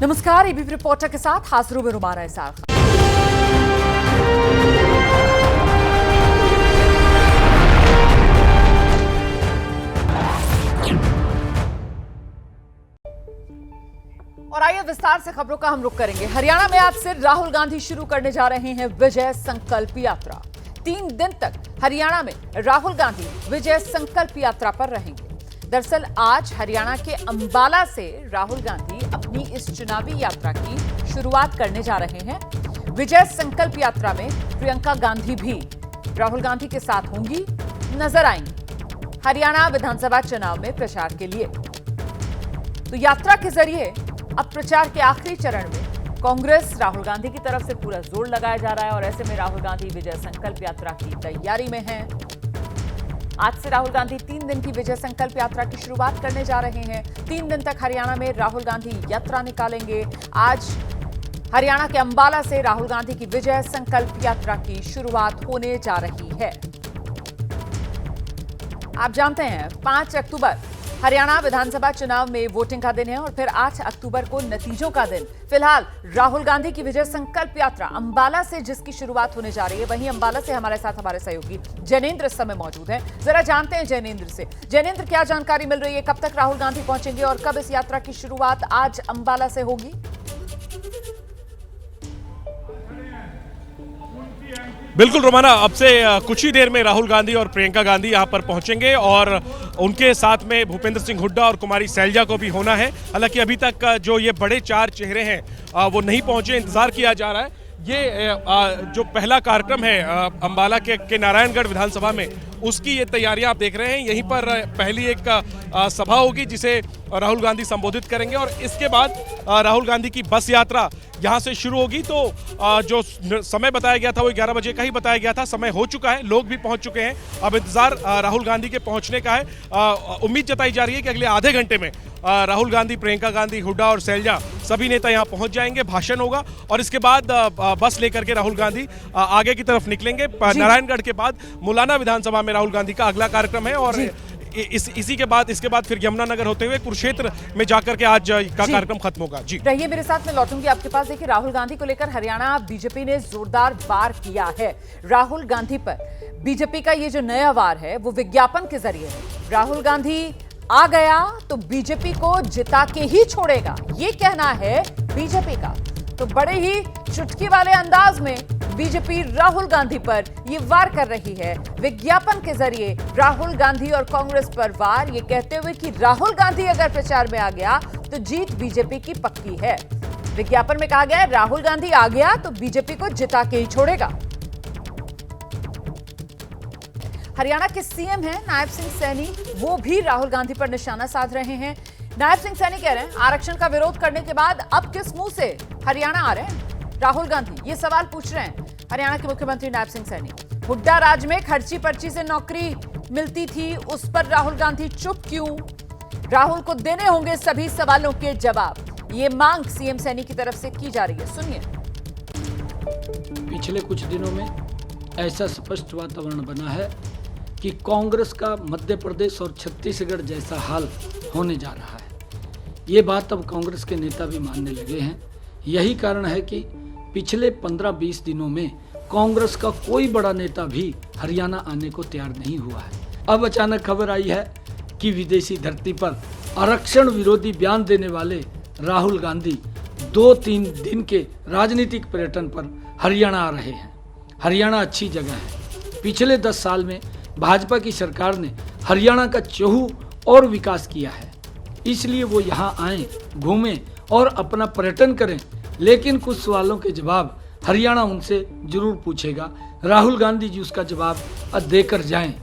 नमस्कार, ABP reporter के साथ हाजिर हूं रुमाना इसाक। और आइए विस्तार से खबरों का हम रुख करेंगे। हरियाणा में आज से राहुल गांधी शुरू करने जा रहे हैं विजय संकल्प यात्रा। 3 दिन तक हरियाणा में राहुल गांधी विजय संकल्प यात्रा पर रहेंगे। दरअसल आज हरियाणा के अंबाला से राहुल गांधी अपनी इस चुनावी यात्रा की शुरुआत करने जा रहे हैं। विजय संकल्प यात्रा में प्रियंका गांधी भी राहुल गांधी के साथ होंगी, नजर आएंगी हरियाणा विधानसभा चुनाव में प्रचार के लिए। तो यात्रा के जरिए अब प्रचार के आखिरी चरण में कांग्रेस राहुल गांधी की तरफ से पूरा जोर लगाया जा रहा है और ऐसे में राहुल गांधी विजय संकल्प यात्रा की तैयारी में हैं। आज से राहुल गांधी 3 दिन की विजय संकल्प यात्रा की शुरुआत करने जा रहे हैं। 3 दिन तक हरियाणा में राहुल गांधी यात्रा निकालेंगे। आज हरियाणा के अंबाला से राहुल गांधी की विजय संकल्प यात्रा की शुरुआत होने जा रही है। आप जानते हैं 5 अक्टूबर हरियाणा विधानसभा चुनाव में वोटिंग का दिन है और फिर 8 अक्टूबर को नतीजों का दिन। फिलहाल राहुल गांधी की विजय संकल्प यात्रा अंबाला से जिसकी शुरुआत होने जा रही है, वहीं अंबाला से हमारे साथ हमारे सहयोगी जैनेंद्र इस समय मौजूद हैं। जरा जानते हैं जैनेंद्र से। जैनेंद्र, क्या जानकारी मिल रही है? कब तक राहुल गांधी पहुंचेंगे और कब इस यात्रा की शुरुआत आज अंबाला से होगी? बिल्कुल रोमाना, अब से कुछ ही देर में राहुल गांधी और प्रियंका गांधी यहां पर पहुंचेंगे और उनके साथ में भूपेंद्र सिंह हुड्डा और कुमारी सैलजा को भी होना है। हालांकि अभी तक जो ये बड़े 4 चेहरे हैं वो नहीं पहुंचे, इंतजार किया जा रहा है। ये जो पहला कार्यक्रम है अंबाला के नारायणगढ़ विधानसभा में, उसकी ये तैयारियां आप देख रहे हैं। यहीं पर पहली एक सभा होगी जिसे राहुल गांधी संबोधित करेंगे और इसके बाद राहुल गांधी की बस यात्रा यहां से शुरू होगी। तो जो समय बताया गया था वो 11 बजे का ही बताया गया था। समय हो चुका है, लोग भी पहुंच चुके हैं। अब इंतजार राहुल गांधी के पहुंचने का है। उम्मीद जताई जा रही है कि अगले आधे घंटे में राहुल गांधी, प्रियंका गांधी, हुड्डा और सैलजा सभी नेता यहां पहुंच जाएंगे। भाषण होगा और इसके बाद बस लेकर के राहुल गांधी आगे की तरफ निकलेंगे। नारायणगढ़ के बाद मुलाना विधानसभा में राहुल गांधी का अगला कार्यक्रम है और इसके बाद फिर यमुनानगर होते हुए कुरुक्षेत्र में जाकर के आज का कार्यक्रम खत्म होगा। जी रहिए मेरे साथ, मैं लौटूंगी आपके पास। देखिए, राहुल गांधी को लेकर हरियाणा बीजेपी ने जोरदार वार किया है। राहुल गांधी पर बीजेपी का ये जो नया वार है वो विज्ञापन के जरिए है। राहुल गांधी आ गया तो बीजेपी को जिता के ही छोड़ेगा, ये कहना है बीजेपी का। तो बड़े ही चुटकी वाले अंदाज में बीजेपी राहुल गांधी पर ये वार कर रही है। विज्ञापन के जरिए राहुल गांधी और कांग्रेस पर वार, ये कहते हुए कि राहुल गांधी अगर प्रचार में आ गया तो जीत बीजेपी की पक्की है। विज्ञापन में कहा गया है राहुल गांधी आ गया तो बीजेपी को जिता के ही छोड़ेगा। हरियाणा के सीएम हैं नायब सिंह सैनी, वो भी राहुल गांधी पर निशाना साध रहे हैं। नायब सिंह सैनी कह रहे हैं आरक्षण का विरोध करने के बाद अब किस मुंह से हरियाणा आ रहे हैं राहुल गांधी, ये सवाल पूछ रहे हैं हरियाणा के मुख्यमंत्री नायब सिंह सैनी। हुड्डा राज में खर्ची पर्ची से नौकरी मिलती थी, उस पर राहुल गांधी चुप क्यों? राहुल को देने होंगे सभी सवालों के जवाब, ये मांग सीएम सैनी की तरफ से की जा रही है। सुनिए। पिछले कुछ दिनों में ऐसा स्पष्ट वातावरण बना है कि कांग्रेस का मध्य प्रदेश और छत्तीसगढ़ जैसा हाल होने जा रहा है। ये बात अब कांग्रेस के नेता भी मानने लगे हैं। यही कारण है कि पिछले 15-20 दिनों में कांग्रेस का कोई बड़ा नेता भी हरियाणा आने को तैयार नहीं हुआ है। अब अचानक खबर आई है कि विदेशी धरती पर आरक्षण विरोधी बयान देने वाले राहुल गांधी 2-3 दिन के राजनीतिक पर्यटन पर हरियाणा आ रहे हैं। हरियाणा अच्छी जगह है। पिछले 10 साल में भाजपा की सरकार ने हरियाणा का चहु और विकास किया है, इसलिए वो यहाँ आएं, घूमें और अपना पर्यटन करें। लेकिन कुछ सवालों के जवाब हरियाणा उनसे जरूर पूछेगा। राहुल गांधी जी उसका जवाब देकर जाएं।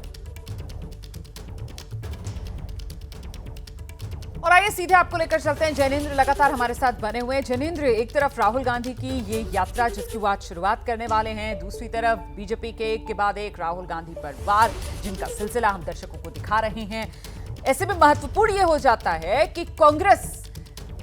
और आइए सीधे आपको लेकर चलते हैं। जैनेंद्र लगातार हमारे साथ बने हुए हैं। जैनेंद्र, एक तरफ राहुल गांधी की ये यात्रा जिसकी वो आज शुरुआत करने वाले हैं, दूसरी तरफ बीजेपी के एक के बाद एक राहुल गांधी पर वार, जिनका सिलसिला हम दर्शकों को दिखा रहे हैं। ऐसे में महत्वपूर्ण ये हो जाता है कि कांग्रेस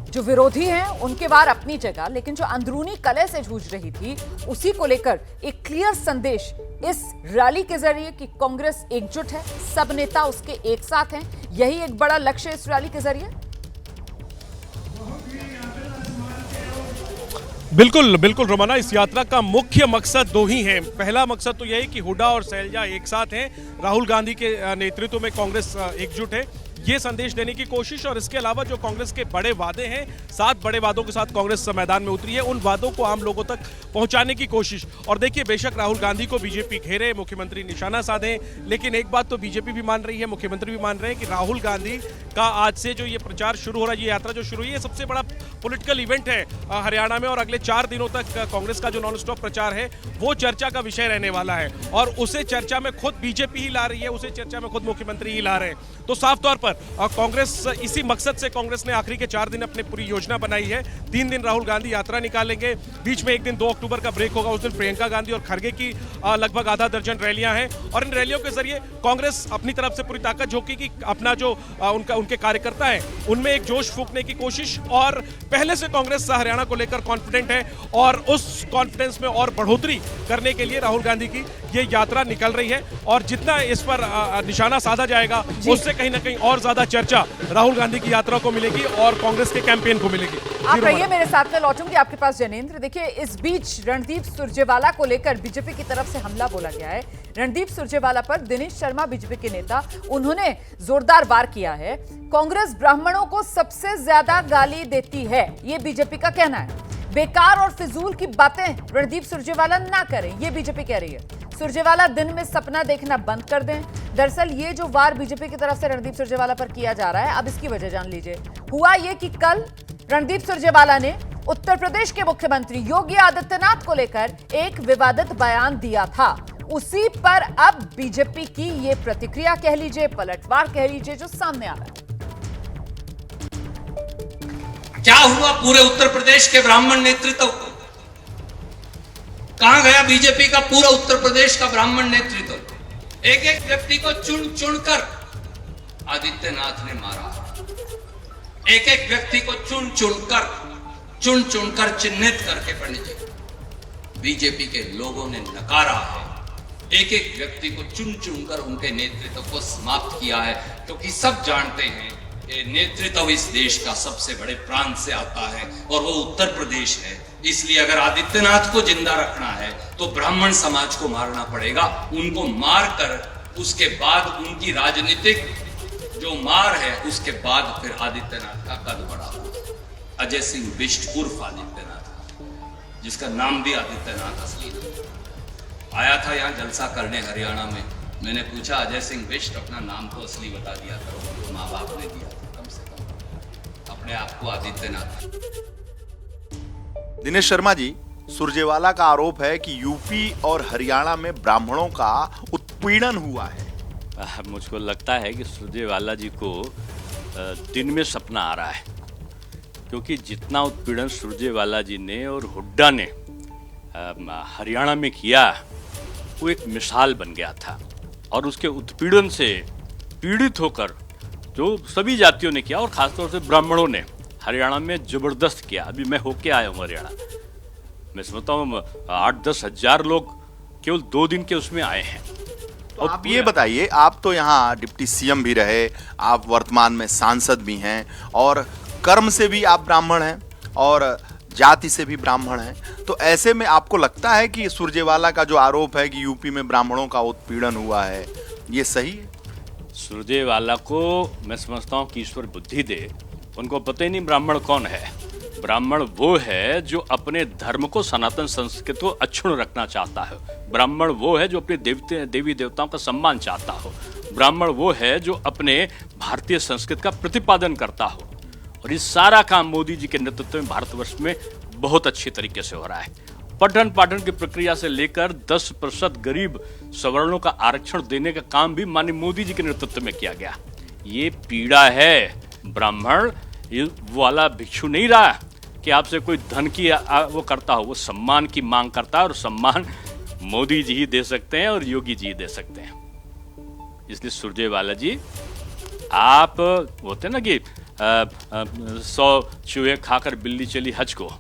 जो विरोधी हैं उनके वार अपनी जगह, लेकिन जो अंदरूनी कलह से जूझ रही थी उसी को लेकर एक क्लियर संदेश इस रैली के जरिए कि कांग्रेस एकजुट है, सब नेता उसके एक साथ हैं, यही एक बड़ा लक्ष्य इस रैली के जरिए। बिल्कुल बिल्कुल रोमाना, इस यात्रा का मुख्य मकसद दो ही है। पहला मकसद तो यह है कि हुड्डा और सैलजा एक साथ हैं, राहुल गांधी के नेतृत्व में कांग्रेस एकजुट है, ये संदेश देने की कोशिश। और इसके अलावा जो कांग्रेस के बड़े वादे हैं, 7 बड़े वादों के साथ कांग्रेस मैदान में उतरी है, उन वादों को आम लोगों तक पहुंचाने की कोशिश। और देखिए, बेशक राहुल गांधी को बीजेपी घेरे, मुख्यमंत्री निशाना साधे, लेकिन एक बात तो बीजेपी भी मान रही है, मुख्यमंत्री भी मान रहे हैं कि राहुल गांधी का आज से जो ये प्रचार शुरू हो रहा है, ये यात्रा जो शुरू हुई है, सबसे बड़ा पॉलिटिकल इवेंट है हरियाणा में। और अगले 4 दिनों तक कांग्रेस का जो नॉन स्टॉप प्रचार है वो चर्चा का विषय रहने वाला है। और उसे चर्चा में खुद बीजेपी ही ला रही है, उसे चर्चा में खुद मुख्यमंत्री ही ला रहे हैं। तो साफ तौर पर कांग्रेस, इसी मकसद से कांग्रेस ने आखिरी के 4 दिन अपनी पूरी योजना बनाई है। 3 दिन राहुल गांधी यात्रा निकालेंगे, बीच में एक दिन 2 अक्टूबर का ब्रेक होगा, उस दिन प्रियंका गांधी और खड़गे की लगभग आधा दर्जन रैलियां हैं। और इन रैलियों के जरिए कांग्रेस अपनी तरफ से पूरी ताकत झोंकेगी, अपना जो उनके कार्यकर्ता हैं उनमें एक जोश फूंकने की कोशिश। और पहले से कांग्रेस हरियाणा को लेकर कॉन्फिडेंट है, और उस कॉन्फिडेंस में और बढ़ोतरी करने के लिए राहुल गांधी की ये यात्रा निकल रही है। और जितना इस पर निशाना साधा जाएगा, उससे कहीं ना कहीं और ज्यादा चर्चा राहुल गांधी की यात्रा को मिलेगी और कांग्रेस के कैंपेन को मिलेगी। आप रहिए मेरे साथ में, लौटूंगी आपके पास जैनेंद्र। देखिए, इस बीच रणदीप सुरजेवाला को लेकर बीजेपी की तरफ से हमला बोला गया है। रणदीप सुरजेवाला पर दिनेश शर्मा, बीजेपी के नेता, उन्होंने जोरदार वार किया है। कांग्रेस ब्राह्मणों को सबसे ज्यादा गाली देती है, ये बीजेपी का कहना है। बेकार और फिजूल की बातें रणदीप सुरजेवाला ना करें, ये बीजेपी कह रही है। सुरजेवाला दिन में सपना देखना बंद कर दें। दरअसल ये जो वार बीजेपी की तरफ से रणदीप सुरजेवाला पर किया जा रहा है, अब इसकी वजह जान लीजिए। हुआ ये कि कल रणदीप सुरजेवाला ने उत्तर प्रदेश के मुख्यमंत्री योगी आदित्यनाथ को लेकर एक विवादित बयान दिया था। उसी पर अब बीजेपी की ये प्रतिक्रिया कह लीजिए, पलटवार कह लीजिए, जो सामने आ रहा है। क्या हुआ पूरे उत्तर प्रदेश के ब्राह्मण नेतृत्व को? कहां गया बीजेपी का पूरा उत्तर प्रदेश का ब्राह्मण नेतृत्व? एक एक व्यक्ति को चुन चुनकर आदित्यनाथ ने मारा। एक एक व्यक्ति को चुन चुनकर चिन्हित करके पंडित जी बीजेपी के लोगों ने नकारा है। एक एक व्यक्ति को चुन चुनकर उनके नेतृत्व को समाप्त किया है, क्योंकि सब जानते हैं ये नेतृत्व इस देश का सबसे बड़े प्रांत से आता है और वो उत्तर प्रदेश है। इसलिए अगर आदित्यनाथ को जिंदा रखना है तो ब्राह्मण समाज को मारना पड़ेगा। उनको मारकर उसके बाद उनकी राजनीतिक जो मार है, उसके बाद फिर आदित्यनाथ का कद बढ़ा। अजय सिंह बिष्ट उर्फ आदित्यनाथ, जिसका नाम भी आदित्यनाथ असली आया था यहाँ जलसा करने हरियाणा में। मैंने पूछा, अजय सिंह बिष्ट अपना नाम तो असली बता दिया करो, तो माँ बाप ने दिया था, कम से कम अपने आप को आदित्यनाथ। दिनेश शर्मा जी, सुरजेवाला का आरोप है कि यूपी और हरियाणा में ब्राह्मणों का उत्पीड़न हुआ है। मुझको लगता है कि सुरजेवाला जी को दिन में सपना आ रहा है, क्योंकि जितना उत्पीड़न सुरजेवाला जी ने और हुड्डा ने हरियाणा में किया, वो एक मिसाल बन गया था। और उसके उत्पीड़न से पीड़ित होकर जो सभी जातियों ने किया, और खासतौर से ब्राह्मणों ने हरियाणा में जबरदस्त किया। अभी मैं होके आया हूँ हरियाणा, मैं समझता हूँ 8-10 हजार लोग केवल 2 दिन के उसमें आए हैं। तो आप ये बताइए, आप तो यहाँ डिप्टी सीएम भी रहे, आप वर्तमान में सांसद भी हैं, और कर्म से भी आप ब्राह्मण हैं और जाति से भी ब्राह्मण हैं, तो ऐसे में आपको लगता है कि सुरजेवाला का जो आरोप है कि यूपी में ब्राह्मणों का उत्पीड़न हुआ है, ये सही है? सुरजेवाला को मैं समझता हूँ कि ईश्वर बुद्धि दे, उनको पता ही नहीं ब्राह्मण कौन है। ब्राह्मण वो है जो अपने धर्म को, सनातन संस्कृति को अक्षुण्ण रखना चाहता है। ब्राह्मण वो है जो अपने देवी देवताओं का सम्मान चाहता हो। ब्राह्मण वो है जो अपने भारतीय संस्कृति का प्रतिपादन करता हो। और ये सारा काम मोदी जी के नेतृत्व में भारतवर्ष में बहुत अच्छी तरीके से हो रहा है। पठन पाठन की प्रक्रिया से लेकर 10% गरीब सवर्णों का आरक्षण देने का काम भी माननीय मोदी जी के नेतृत्व में किया गया। ये पीड़ा है। ब्राह्मण ये वाला भिक्षु नहीं रहा कि आपसे कोई धन की वो करता हो, वो सम्मान की मांग करता है, और सम्मान मोदी जी ही दे सकते हैं और योगी जी ही दे सकते हैं। इसलिए सुरजेवाला जी, आप होते ना कि 100 चूहे खाकर बिल्ली चली हज को,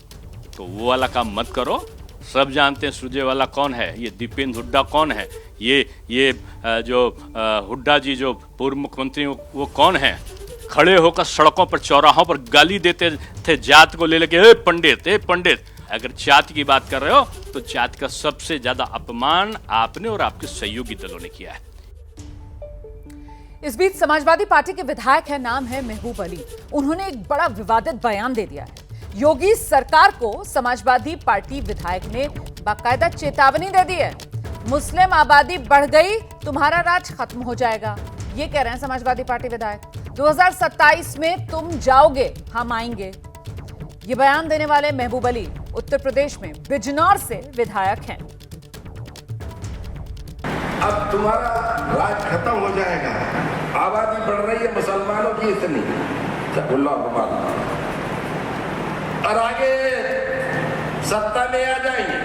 तो वो वाला काम मत करो। सब जानते हैं सुरजेवाला कौन है, ये दीपेंद्र हुड्डा कौन है, ये जो हुड्डा जी जो पूर्व मुख्यमंत्री वो कौन है। खड़े होकर सड़कों पर, चौराहों पर गाली देते थे जात को ले लेके, ए पंडित अगर जाति की बात कर रहे हो तो जाति का सबसे ज्यादा अपमान आपने और आपके सहयोगी दलों ने किया है। इस बीच समाजवादी पार्टी के विधायक है, नाम है महबूब अली। उन्होंने एक बड़ा विवादित बयान दे दिया है। योगी सरकार को समाजवादी पार्टी विधायक ने बाकायदा चेतावनी दे दी है। मुस्लिम आबादी बढ़ गई, तुम्हारा राज खत्म हो जाएगा, ये कह रहे हैं समाजवादी पार्टी विधायक। 2027 में तुम जाओगे, हम आएंगे। ये बयान देने वाले महबूब अली उत्तर प्रदेश में बिजनौर से विधायक हैं। अब तुम्हारा राज खत्म हो जाएगा, आबादी बढ़ रही है मुसलमानों की इतनी, और आगे सत्ता में आ जाएंगे।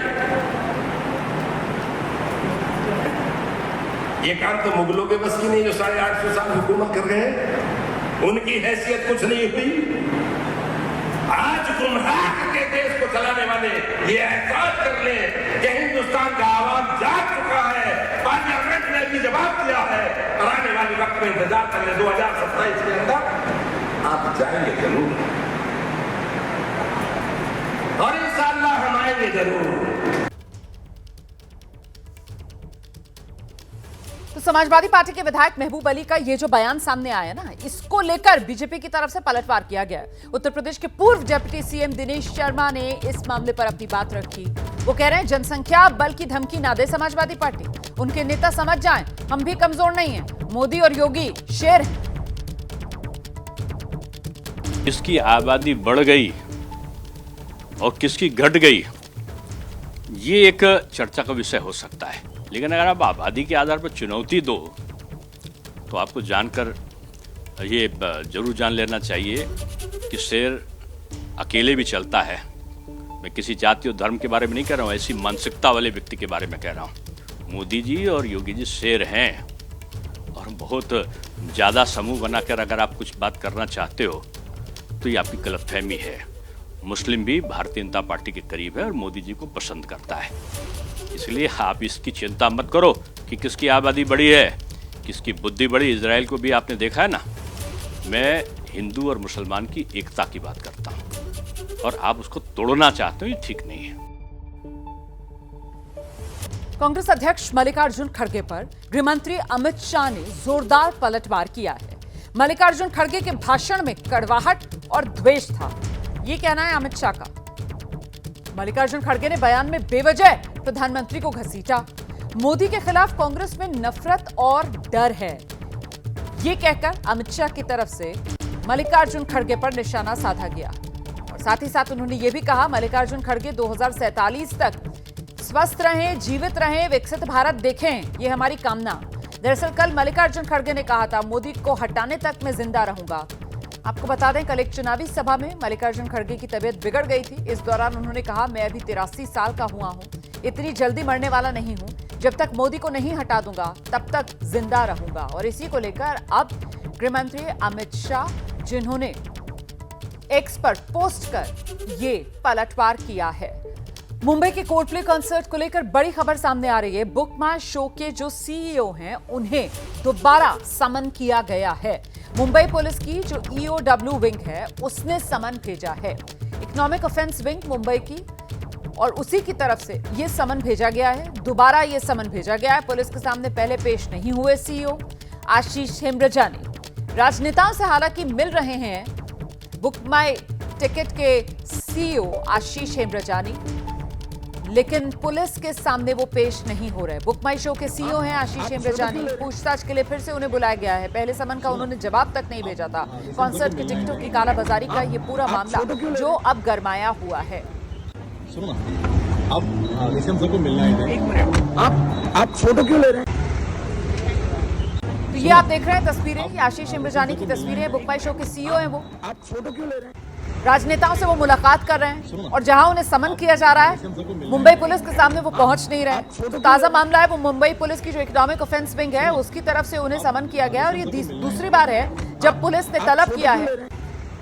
ये काम तो मुगलों के बस की नहीं, जो 850 साल हुकूमत कर गए, उनकी हैसियत कुछ नहीं हुई। आज गुमराह के देश को चलाने वाले ये एहसास कर ले कि हिंदुस्तान का आवाज जाग चुका है, पार्लियामेंट ने भी जवाब दिया है, और आने वाले वक्त में इंतजार कर ले, 2027 के अंदर आप जाएंगे जरूर, और इंशाअल्लाह हम आएंगे जरूर। तो समाजवादी पार्टी के विधायक महबूब अली का ये जो बयान सामने आया ना, इसको लेकर बीजेपी की तरफ से पलटवार किया गया है। उत्तर प्रदेश के पूर्व डिप्टी सीएम दिनेश शर्मा ने इस मामले पर अपनी बात रखी। वो कह रहे हैं जनसंख्या बल की धमकी ना दे समाजवादी पार्टी, उनके नेता समझ जाएं हम भी कमजोर नहीं हैं, मोदी और योगी शेर हैं। किसकी आबादी बढ़ गई और किसकी घट गई, ये एक चर्चा का विषय हो सकता है, लेकिन अगर आप आबादी के आधार पर चुनौती दो तो आपको जानकर ये जरूर जान लेना चाहिए कि शेर अकेले भी चलता है। मैं किसी जाति और धर्म के बारे में नहीं कह रहा हूँ, ऐसी मानसिकता वाले व्यक्ति के बारे में कह रहा हूँ। मोदी जी और योगी जी शेर हैं, और बहुत ज़्यादा समूह बनाकर अगर आप कुछ बात करना चाहते हो तो ये आपकी गलतफहमी है। मुस्लिम भी भारतीय जनता पार्टी के करीब है और मोदी जी को पसंद करता है, इसलिए आप इसकी चिंता मत करो कि किसकी आबादी बढ़ी है, किसकी बुद्धि बढ़ी। इजराइल को भी आपने देखा है ना। मैं हिंदू और मुसलमान की एकता की बात करता हूं, और आप उसको तोड़ना चाहते हो, ये ठीक नहीं है। कांग्रेस अध्यक्ष मल्लिकार्जुन खड़गे पर गृहमंत्री अमित शाह ने जोरदार पलटवार किया है। मल्लिकार्जुन खड़गे के भाषण में कड़वाहट और द्वेष था, ये कहना है अमित शाह का। मल्लिकार्जुन खड़गे ने बयान में बेवजह प्रधानमंत्री को घसीटा। मोदी के खिलाफ कांग्रेस में नफरत और डर है, ये कहकर अमित शाह की तरफ से मल्लिकार्जुन खड़गे पर निशाना साधा गया। और साथ ही साथ उन्होंने ये भी कहा मल्लिकार्जुन खड़गे 2047 तक स्वस्थ रहें, जीवित रहें, विकसित भारत देखें, ये हमारी कामना। दरअसल कल मल्लिकार्जुन खड़गे ने कहा था मोदी को हटाने तक मैं जिंदा रहूंगा। आपको बता दें कल एक चुनावी सभा में मल्लिकार्जुन खड़गे की तबीयत बिगड़ गई थी। इस दौरान उन्होंने कहा मैं अभी 83 साल का हुआ हूं, इतनी जल्दी मरने वाला नहीं हूं, जब तक मोदी को नहीं हटा दूंगा तब तक जिंदा रहूंगा। और इसी को लेकर अब गृहमंत्री अमित शाह, जिन्होंने एक्स पर पोस्ट कर ये पलटवार किया है। मुंबई के कोल्डप्ले कॉन्सर्ट को लेकर बड़ी खबर सामने आ रही है। बुक माई शो के जो सीईओ हैं उन्हें दोबारा समन किया गया है। मुंबई पुलिस की जो ईओडब्ल्यू विंग है उसने समन भेजा है। इकोनॉमिक ऑफेंस विंग मुंबई की, और उसी की तरफ से ये समन भेजा गया है। दोबारा ये समन भेजा गया है। पुलिस के सामने पहले पेश नहीं हुए सीईओ आशीष हेम्ब्रजानी। राजनेताओं से हालांकि मिल रहे हैं बुक माई टिकट के सीईओ आशीष हेम्ब्रजानी, लेकिन पुलिस के सामने वो पेश नहीं हो रहे। बुक माई शो के सीईओ हैं आशीष हेम्ब्रजानी। पूछताछ के लिए फिर से उन्हें बुलाया गया है। पहले समन का उन्होंने जवाब तक नहीं भेजा था। कॉन्सर्ट की टिकटों की कालाबाजारी का ये पूरा मामला जो अब गरमाया हुआ है। सुनो ना, अब ऋषभ सर को मिलना है। आप फोटो क्यों ले रहे हैं? तो ये आप देख रहे हैं तस्वीरें, ये आशीष हेम्ब्रजानी की तस्वीरें। बुक माई शो के सीईओ हैं वो। आप फोटो क्यों ले रहे हैं? राजनेताओं से वो मुलाकात कर रहे हैं, और जहां उन्हें समन किया जा रहा है मुंबई पुलिस के सामने वो पहुंच नहीं रहे। तो ताजा मामला है वो मुंबई पुलिस की जो इकोनॉमिक ऑफेंस विंग है उसकी तरफ से उन्हें समन किया गया। और ये दूसरी बार है जब पुलिस ने तलब किया है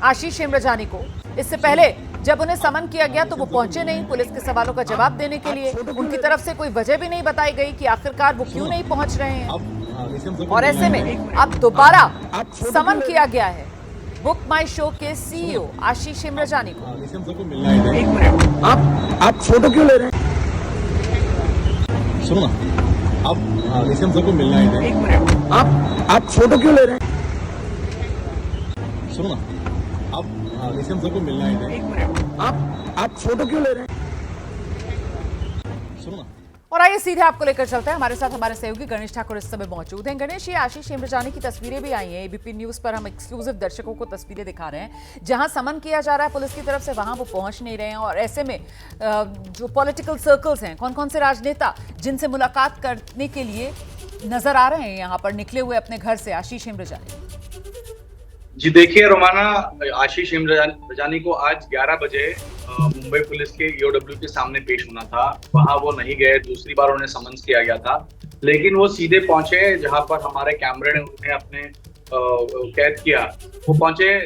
आशीष हेम्ब्रजानी को। इससे पहले जब उन्हें समन किया गया तो वो पहुंचे नहीं पुलिस के सवालों का जवाब देने के लिए। उनकी तरफ से कोई वजह भी नहीं बताई गई कि आखिरकार वो क्यों नहीं पहुंच रहे हैं। और ऐसे में अब दोबारा समन किया गया है। बुक माई शो के सीईओ आशीष हेमरजानी को। निशम सर को मिलना है इधर। एक मिनट, आप फोटो क्यों ले रहे हैं? सुनो ना, आप निशम सर को मिलना है इधर। एक मिनट, आप फोटो क्यों ले रहे हैं? सुनो ना, आप निशम सर को मिलना है इधर। एक मिनट, आप फोटो क्यों ले रहे हैं? सुनो ना। और आइए सीधे आपको लेकर चलते हैं, हमारे साथ हमारे सहयोगी गणेश ठाकुर इस समय मौजूद हैं। गणेश, ये आशीष हेमरजानी की तस्वीरें भी आई हैं एबीपी न्यूज पर, हम एक्सक्लूसिव दर्शकों को तस्वीरें दिखा रहे हैं जहां समन किया जा रहा है पुलिस की तरफ से, वहां वो पहुंच नहीं रहे हैं। और ऐसे में जो पॉलिटिकल सर्कल्स हैं, कौन कौन से राजनेता जिनसे मुलाकात करने के लिए नजर आ रहे हैं यहाँ पर निकले हुए अपने घर से आशीष हेमरजानी? जी देखिए रोमाना, आशीष हेमरजानी को आज 11 बजे मुंबई पुलिस के ईओडब्ल्यू के सामने पेश होना था। वहां वो नहीं गए, दूसरी बार उन्हें समन्स किया गया था, लेकिन वो सीधे पहुंचे जहां पर हमारे कैमरे ने उन्हें अपने कैद किया। वो पहुंचे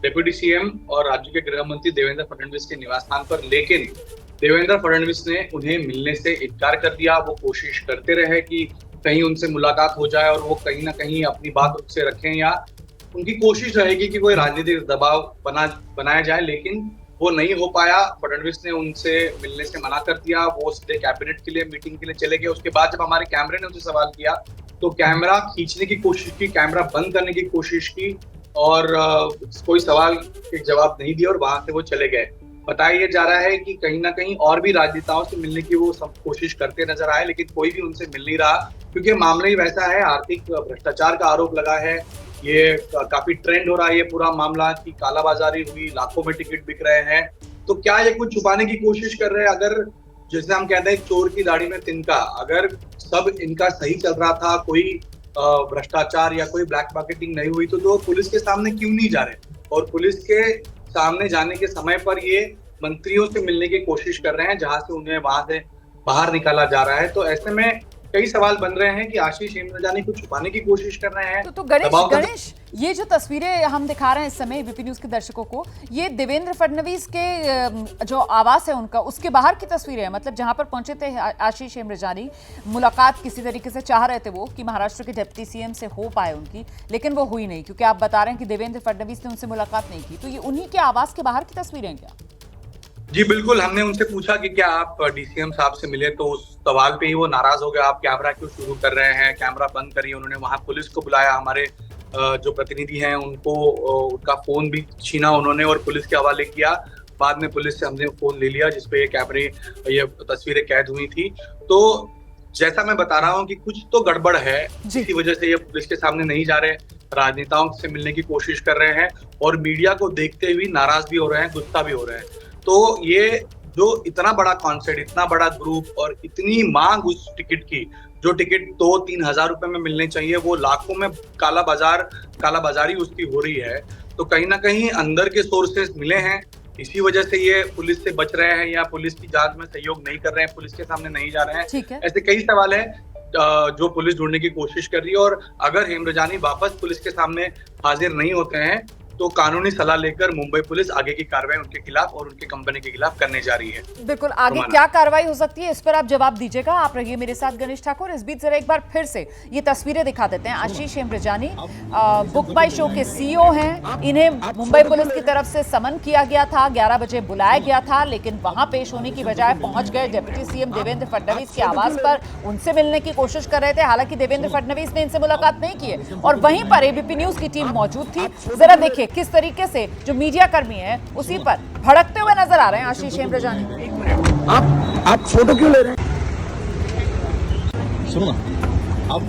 डिप्टी सीएम और राज्य के गृह मंत्री देवेंद्र फडणवीस के निवास स्थान पर, लेकिन देवेंद्र फडणवीस ने उन्हें मिलने से इनकार कर दिया। वो कोशिश करते रहे कि कहीं उनसे मुलाकात हो जाए और वो कहीं ना कहीं अपनी बात उनसे रखें, या उनकी कोशिश रहेगी कि कोई राजनीतिक दबाव बनाया जाए, लेकिन वो नहीं हो पाया। फडणवीस ने उनसे मिलने से मना कर दिया। वो सीधे कैबिनेट के लिए मीटिंग के लिए चले गए। उसके बाद जब हमारे कैमरे ने उनसे सवाल किया तो कैमरा खींचने की कोशिश की, कैमरा बंद करने की कोशिश की और कोई सवाल के जवाब नहीं दिया और वहां से वो चले गए। बताया जा रहा है कि कहीं ना कहीं और भी राजनेताओं से मिलने की वो सब कोशिश करते नजर आए, लेकिन कोई भी उनसे मिल नहीं रहा, क्योंकि मामला ही वैसा है। आर्थिक भ्रष्टाचार का आरोप लगा है, ये काफी ट्रेंड हो रहा है ये पूरा मामला कि कालाबाजारी हुई, लाखों में टिकट बिक रहे हैं। तो क्या ये कुछ छुपाने की कोशिश कर रहे हैं? अगर जैसे हम कहते हैं चोर की दाढ़ी में तिनका, अगर सब इनका सही चल रहा था, कोई भ्रष्टाचार या कोई ब्लैक मार्केटिंग नहीं हुई, तो पुलिस के सामने क्यों नहीं जा रहे? और पुलिस के सामने जाने के समय पर ये मंत्रियों से मिलने की कोशिश कर रहे हैं, जहां से उन्हें वहां से बाहर निकाला जा रहा है। तो ऐसे में कई सवाल बन रहे हैं कि आशीष हेमरजानी को छुपाने की कोशिश कर रहे हैं। तो गणेश, ये जो तस्वीरें हम दिखा रहे हैं इस समय एबीपी न्यूज के दर्शकों को, ये देवेंद्र फडणवीस के जो आवास है उनका, उसके बाहर की तस्वीरें हैं। मतलब जहां पर पहुंचे थे आशीष हेमरजानी, मुलाकात किसी तरीके से चाह रहे थे वो कि महाराष्ट्र के डिप्टी सीएम से हो पाए उनकी, लेकिन वो हुई नहीं, क्योंकि आप बता रहे हैं कि देवेंद्र फडणवीस ने उनसे मुलाकात नहीं की। तो ये उन्हीं के आवास के बाहर की तस्वीरें हैं क्या? जी बिल्कुल, हमने उनसे पूछा कि क्या आप डीसीएम साहब से मिले, तो उस सवाल पे ही वो नाराज हो गए। आप कैमरा क्यों शुरू कर रहे हैं, कैमरा बंद करिए। उन्होंने वहां पुलिस को बुलाया, हमारे जो प्रतिनिधि हैं उनको उनका फोन भी छीना उन्होंने और पुलिस के हवाले किया। बाद में पुलिस से हमने फोन ले लिया जिसपे ये तस्वीरें कैद हुई थी। तो जैसा मैं बता रहा हूँ कि कुछ तो गड़बड़ है, इसी वजह से ये पुलिस के सामने नहीं जा रहे, राजनेताओं से मिलने की कोशिश कर रहे हैं और मीडिया को देखते हुए नाराज भी हो रहे हैं, गुस्सा भी हो रहे हैं। तो ये जो इतना बड़ा कॉन्सर्ट, इतना बड़ा ग्रुप और इतनी मांग उस टिकट की, जो टिकट 2-3 हजार रुपए में मिलने चाहिए, वो लाखों में कालाबाजारी उसकी हो रही है। तो कहीं ना कहीं अंदर के सोर्सेस मिले हैं, इसी वजह से ये पुलिस से बच रहे हैं या पुलिस की जांच में सहयोग नहीं कर रहे हैं, पुलिस के सामने नहीं जा रहे हैं। ऐसे कई सवाल हैं जो पुलिस ढूंढने की कोशिश कर रही है। और अगर हेमरजानी वापस पुलिस के सामने हाजिर नहीं होते हैं तो कानूनी सलाह लेकर मुंबई पुलिस आगे की कार्रवाई उनके खिलाफ और उनके कंपनी के खिलाफ करने जा रही है। बिल्कुल, आगे क्या कार्रवाई हो सकती है इस पर आप जवाब दीजिएगा। आप रहिए मेरे साथ गणेश ठाकुर। इस बीच जरा एक बार फिर से ये तस्वीरें दिखा देते हैं। आशीष हेमरजानी बुक माई शो के सीईओ हैं। इन्हें मुंबई पुलिस की तरफ से समन किया गया था, 11 बजे बुलाया गया था, लेकिन वहां पेश होने की बजाय पहुंच गए डिप्टी सीएम देवेंद्र फडणवीस के आवास पर, उनसे मिलने की कोशिश कर रहे थे। हालांकि देवेंद्र फडणवीस ने इनसे मुलाकात नहीं की है और वहीं पर एबीपी न्यूज की टीम मौजूद थी। जरा देखिए किस तरीके से जो मीडिया कर्मी है उसी पर भड़कते हुए नजर आ रहे हैं आशीष हेमरजानी। आप फोटो क्यों ले रहे हैं? सुनो ना, आप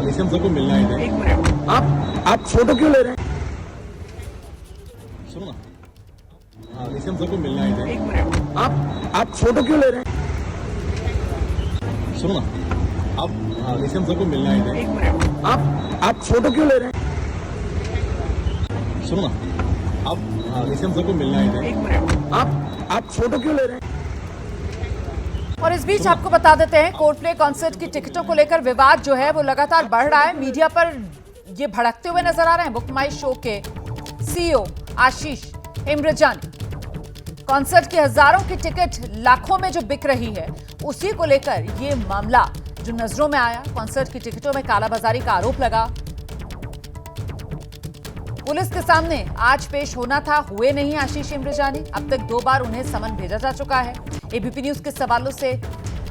निशम सर को मिलना है इधर। एक मिनट, आप फोटो क्यों ले रहे हैं? सुनो ना, निशम सर को मिलना है इधर। एक मिनट, आप फोटो क्यों ले रहे हैं? सुनो ना, आप निशम सर को मिलना है इधर। एक मिनट, आप फोटो क्यों ले रहे हैं? सुनो ना, आप निशम सर को मिलना है इधर। एक मिनट, आप फोटो क्यों ले रहे हैं? और इस बीच आपको बता देते हैं, कोल्डप्ले कॉन्सर्ट की टिकटों को लेकर विवाद जो है वो लगातार बढ़ रहा है। मीडिया पर ये भड़कते हुए नजर आ रहे हैं बुक माई शो के सीईओ आशीष हेमरजानी। कॉन्सर्ट की हजारों की टिकट लाखों में जो बिक रही है, उसी को लेकर ये मामला जो नजरों में आया। कॉन्सर्ट की टिकटों में कालाबाजारी का आरोप लगा। पुलिस के सामने आज पेश होना था, हुए नहीं आशीष इम्रजानी। अब तक 2 बार उन्हें समन भेजा जा चुका है। एबीपी न्यूज के सवालों से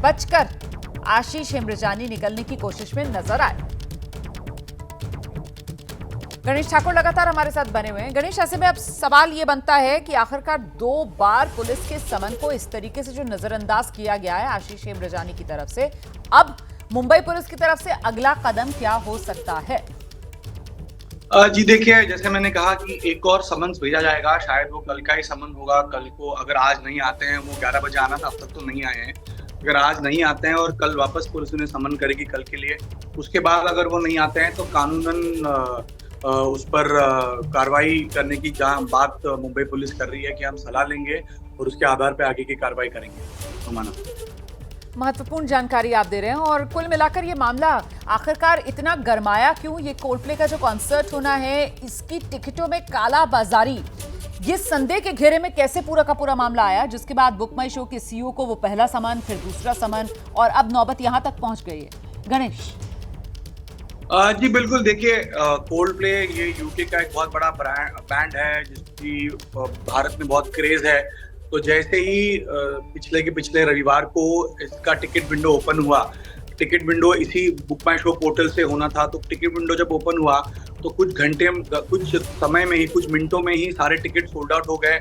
बचकर आशीष इम्रजानी निकलने की कोशिश में नजर आए। गणेश ठाकुर लगातार हमारे साथ बने हुए हैं। गणेश, ऐसे में अब सवाल ये बनता है कि आखिरकार 2 बार पुलिस के समन को इस तरीके से जो नजरअंदाज किया गया है आशीष इम्रजानी की तरफ से, अब मुंबई पुलिस की तरफ से अगला कदम क्या हो सकता है? जी देखिए, जैसे मैंने कहा कि एक और समन्स भेजा जाएगा, शायद वो कल का ही समन होगा। कल को अगर आज नहीं आते हैं, वो 11 बजे आना था, अब तक तो नहीं आए हैं। अगर आज नहीं आते हैं और कल वापस पुलिस उन्हें समन करेगी कल के लिए, उसके बाद अगर वो नहीं आते हैं तो कानूनन उस पर कार्रवाई करने की जहां बात मुंबई पुलिस कर रही है कि हम सलाह लेंगे और उसके आधार पर आगे की कार्रवाई करेंगे। माना महत्वपूर्ण जानकारी आप दे रहे हैं। और कुल मिलाकर ये मामला आखिरकार इतना गरमाया क्यों? ये कोल्डप्ले का जो कॉन्सर्ट होना है, इसकी टिकटों में काला बाजारी, ये संदेह के घेरे में कैसे पूरा का पूरा मामला आया, जिसके बाद बुक माई शो के सीईओ को वो पहला समन, फिर दूसरा समन और अब नौबत यहां तक पहुंच गई है। गणेश जी बिल्कुल, देखिए कोल्डप्ले ये यूके का एक बहुत बड़ा बैंड है जिसकी भारत में बहुत क्रेज है। तो जैसे ही पिछले रविवार को इसका टिकट विंडो ओपन हुआ, टिकट विंडो इसी बुक माई शो पोर्टल से होना था, तो टिकट विंडो जब ओपन हुआ तो कुछ समय में ही, कुछ मिनटों में ही सारे टिकट सोल्ड आउट हो गए।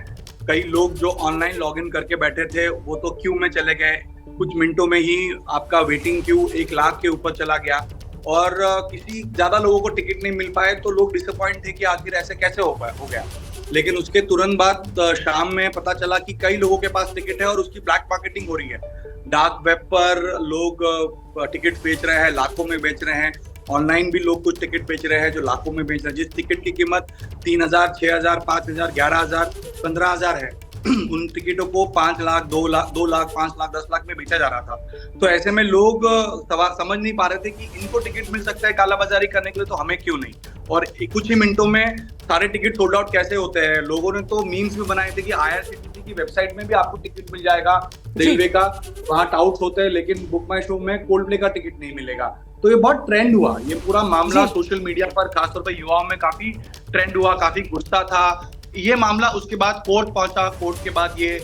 कई लोग जो ऑनलाइन लॉगिन करके बैठे थे वो तो क्यू में चले गए। कुछ मिनटों में ही आपका वेटिंग क्यू 1 लाख के ऊपर चला गया और किसी ज्यादा लोगों को टिकट नहीं मिल पाए, तो लोग डिसअपॉइंट थे कि आखिर ऐसे कैसे हो गया। लेकिन उसके तुरंत बाद शाम में पता चला कि कई लोगों के पास टिकट है और उसकी ब्लैक मार्केटिंग हो रही है। डार्क वेब पर लोग टिकट बेच रहे हैं, लाखों में बेच रहे हैं। ऑनलाइन भी लोग कुछ टिकट बेच रहे हैं जो लाखों में बेच रहे हैं। जिस टिकट की कीमत 3000, 6000, 5000, 11000, 15000 है, उन टिकटों को 5 लाख, 2 लाख, 5 लाख, 10 लाख में बेचा जा रहा था। तो ऐसे में लोग समझ नहीं पा रहे थे कि इनको टिकट मिल सकता है कालाबाजारी करने के लिए, तो हमें क्यों नहीं। और कुछ ही मिनटों में सारे टिकट सोल्ड आउट कैसे होते हैं। लोगों ने तो मीम्स भी बनाए थे कि IRCTC की वेबसाइट में भी आपको टिकट मिल जाएगा रेलवे का, वहां टाउट्स होते हैं, लेकिन बुक माई शो में कोल्डप्ले का टिकट नहीं मिलेगा। तो ये बहुत ट्रेंड हुआ, ये पूरा मामला सोशल मीडिया पर खासतौर पर युवाओं में काफी ट्रेंड हुआ, काफी गुस्सा था ये मामला। उसके बाद कोर्ट पहुंचा, कोर्ट के बाद ये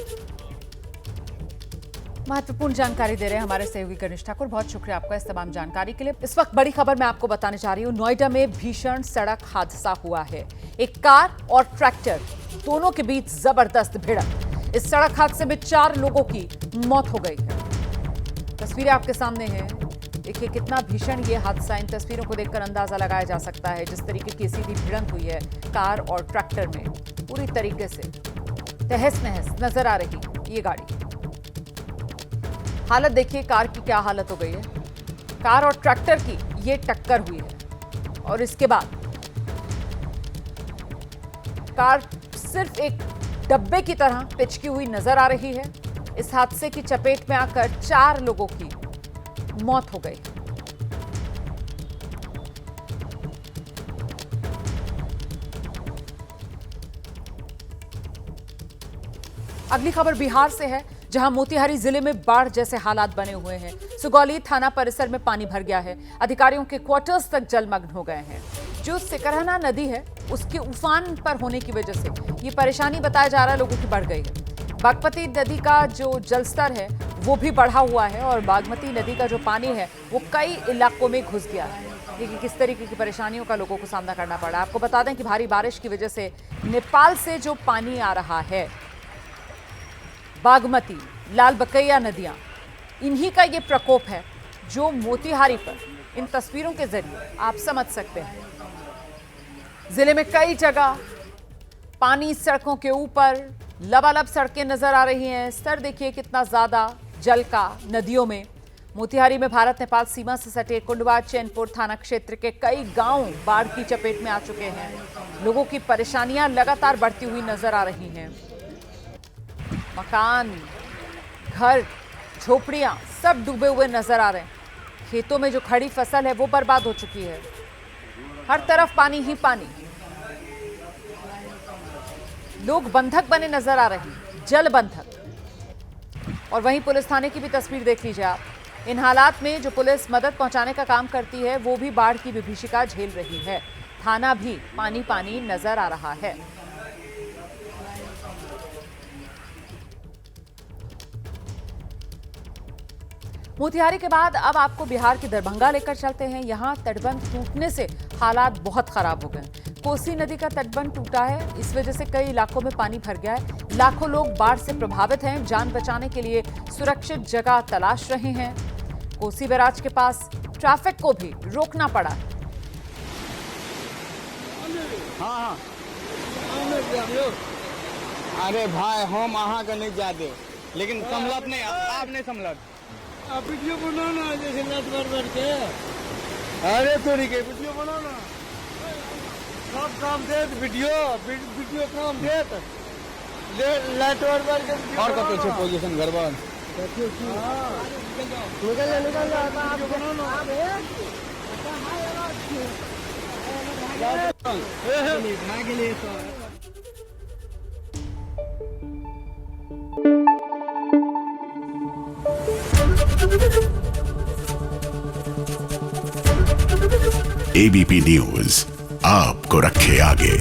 महत्वपूर्ण जानकारी दे रहे हैं हमारे सहयोगी गणेश ठाकुर। बहुत शुक्रिया आपका इस तमाम जानकारी के लिए। इस वक्त बड़ी खबर मैं आपको बताने जा रही हूँ। नोएडा में भीषण सड़क हादसा हुआ है। एक कार और ट्रैक्टर दोनों के बीच जबरदस्त भिड़ंत। इस सड़क हादसे में 4 लोगों की मौत हो गई है। तस्वीरें आपके सामने हैं। देखिए कितना भीषण ये हादसा। इन तस्वीरों को देखकर अंदाजा लगाया जा सकता है जिस तरीके की सीधी भिड़ंत हुई है कार और ट्रैक्टर में। पूरी तरीके से तहस नहस नजर आ रही ये गाड़ी। हालत देखिए कार की क्या हालत हो गई है। कार और ट्रैक्टर की ये टक्कर हुई है और इसके बाद कार सिर्फ एक डब्बे की तरह पिचकी हुई नजर आ रही है। इस हादसे की चपेट में आकर 4 लोगों की मौत हो गई। अगली खबर बिहार से है, जहां मोतिहारी जिले में बाढ़ जैसे हालात बने हुए हैं। सुगौली थाना परिसर में पानी भर गया है। अधिकारियों के क्वार्टर्स तक जलमग्न हो गए हैं। जो सिकरहना नदी है उसके उफान पर होने की वजह से ये परेशानी बताया जा रहा है लोगों की बढ़ गई है। बागमती नदी का जो जलस्तर है वो भी बढ़ा हुआ है और बागमती नदी का जो पानी है वो कई इलाकों में घुस गया है। देखिए किस तरीके की परेशानियों का लोगों को सामना करना पड़ा। आपको बता दें कि भारी बारिश की वजह से नेपाल से जो पानी आ रहा है, बागमती, लाल बकैया नदियां, इन्हीं का ये प्रकोप है जो मोतिहारी पर इन तस्वीरों के जरिए आप समझ सकते हैं। जिले में कई जगह पानी सड़कों के ऊपर, लबालब सड़कें नजर आ रही हैं। स्तर देखिए कितना ज्यादा जल का नदियों में। मोतिहारी में भारत नेपाल सीमा से सटे कुंडवा चैनपुर थाना क्षेत्र के कई गांव बाढ़ की चपेट में आ चुके हैं। लोगों की परेशानियां लगातार बढ़ती हुई नजर आ रही हैं। मकान, घर, झोपड़ियां सब डूबे हुए नजर आ रहे हैं। खेतों में जो खड़ी फसल है वो बर्बाद हो चुकी है। हर तरफ पानी ही पानी। लोग बंधक बने नजर आ रहे हैं, जल बंधक। और वहीं पुलिस थाने की भी तस्वीर देख लीजिए आप। इन हालात में जो पुलिस मदद पहुंचाने का काम करती है वो भी बाढ़ की विभीषिका झेल रही है। थाना भी पानी पानी नजर आ रहा है। मोतिहारी के बाद अब आपको बिहार के दरभंगा लेकर चलते हैं। यहां तटबंध टूटने से हालात बहुत खराब हो गए। कोसी नदी का तटबंध टूटा है, इस वजह से कई इलाकों में पानी भर गया है। लाखों लोग बाढ़ से प्रभावित हैं, जान बचाने के लिए सुरक्षित जगह तलाश रहे हैं। कोसी बैराज के पास ट्रैफिक को भी रोकना पड़ा। हाँ अरे भाई हम अहाँ का नहीं जाते, लेकिन समलत नहीं, आप नहीं समलत। आप वीडियो बनाना जैसे नेट भर के। अरे तोरी के वीडियो बनाना, सब काम दे, वीडियो काम दे, लाइट भर के। और कब पीछे पोजीशन गड़बड़ एबीपी न्यूज आपको रखे आगे।